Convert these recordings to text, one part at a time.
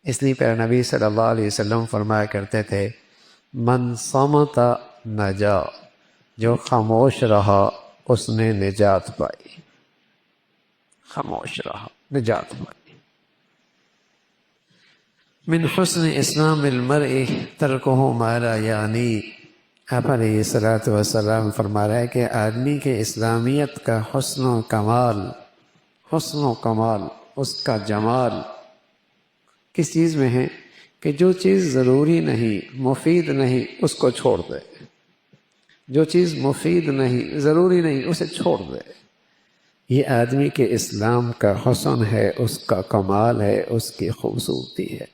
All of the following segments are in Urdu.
اس لیے پیارے نبی صلی اللہ علیہ وسلم فرمایا کرتے تھے من صمت نجا، جو خاموش رہا اس نے نجات پائی، خاموش رہا نجات پائی۔ من حسن اسلام المرء ترکہ ما لا یعنی، آپ علیہ الصلوۃ والسلام فرما رہے ہیں کہ آدمی کے اسلامیت کا حسن و کمال، حسن و کمال، اس کا جمال کس چیز میں ہے کہ جو چیز ضروری نہیں، مفید نہیں، اس کو چھوڑ دے۔ جو چیز مفید نہیں، ضروری نہیں، اسے چھوڑ دے۔ یہ آدمی کے اسلام کا حسن ہے، اس کا کمال ہے، اس کی خوبصورتی ہے۔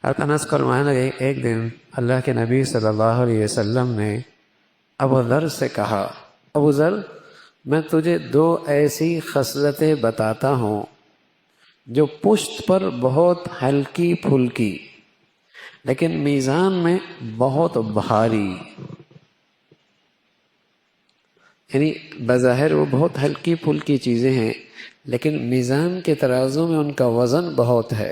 انس فرمانے لگے ایک دن اللہ کے نبی صلی اللہ علیہ وسلم نے ابو ذر سے کہا، ابو ذر میں تجھے دو ایسی خصلتیں بتاتا ہوں جو پشت پر بہت ہلکی پھلکی لیکن میزان میں بہت بھاری، یعنی بظاہر وہ بہت ہلکی پھلکی چیزیں ہیں لیکن میزان کے ترازو میں ان کا وزن بہت ہے۔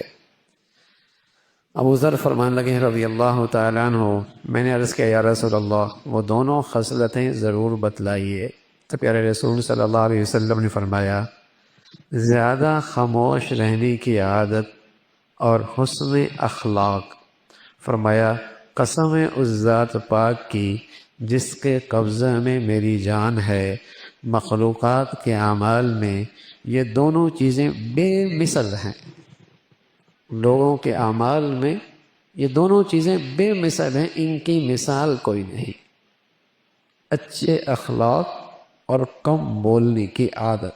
ابو ذر فرمانے لگے رضی اللہ تعالیٰ عنہ، میں نے عرض کیا یا رسول اللہ وہ دونوں خصلتیں ضرور بتلائیے۔ تو پیارے رسول صلی اللہ علیہ وسلم نے فرمایا زیادہ خاموش رہنے کی عادت اور حسن اخلاق۔ فرمایا قسم ہے اس ذات پاک کی جس کے قبضہ میں میری جان ہے، مخلوقات کے اعمال میں یہ دونوں چیزیں بے مثل ہیں، لوگوں کے اعمال میں یہ دونوں چیزیں بے مثل ہیں، ان کی مثال کوئی نہیں۔ اچھے اخلاق اور کم بولنے کی عادت۔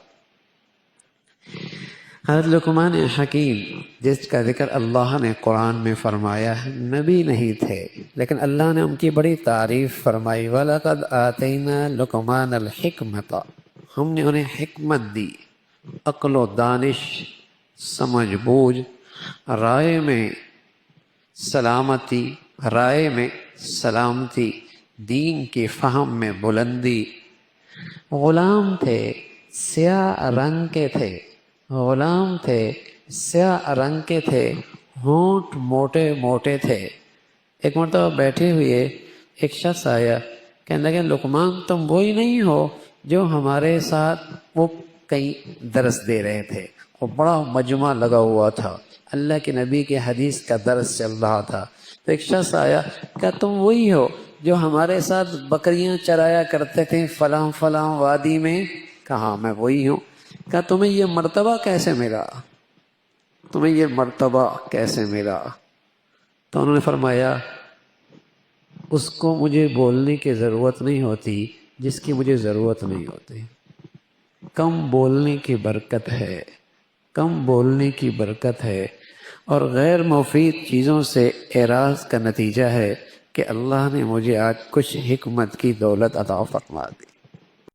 حضرت لقمان حکیم جس کا ذکر اللہ نے قرآن میں فرمایا ہے، نبی نہیں تھے لیکن اللہ نے ان کی بڑی تعریف فرمائی، وَلَقَدْ آتَيْنَا لُقْمَانَ الْحِكْمَةَ، ہم نے انہیں حکمت دی، عقل و دانش، سمجھ بوجھ، رائے میں سلامتی، دین کی فہم میں بلندی۔ غلام تھے، سیاہ رنگ کے تھے، غلام تھے، سیاہ رنگ کے تھے، ہونٹ موٹے موٹے تھے۔ ایک مرتبہ بیٹھے ہوئے ایک شخص آیا، کہنے لگے لقمان تم وہی نہیں ہو جو ہمارے ساتھ وہ کہیں درس دے رہے تھے، وہ بڑا مجمع لگا ہوا تھا، اللہ کے نبی کے حدیث کا درس چل رہا تھا۔ تو ایک شخص آیا کہ تم وہی ہو جو ہمارے ساتھ بکریاں چرایا کرتے تھے فلاں فلاں وادی میں؟ کہا میں وہی ہوں۔ کہا تمہیں یہ مرتبہ کیسے ملا؟ تمہیں یہ مرتبہ کیسے ملا؟ تو انہوں نے فرمایا اس کو مجھے بولنے کی ضرورت نہیں ہوتی جس کی مجھے ضرورت نہیں ہوتی۔ کم بولنے کی برکت ہے، کم بولنے کی برکت ہے، اور غیر مفید چیزوں سے اعراض کا نتیجہ ہے کہ اللہ نے مجھے آج کچھ حکمت کی دولت عطا فرما دی۔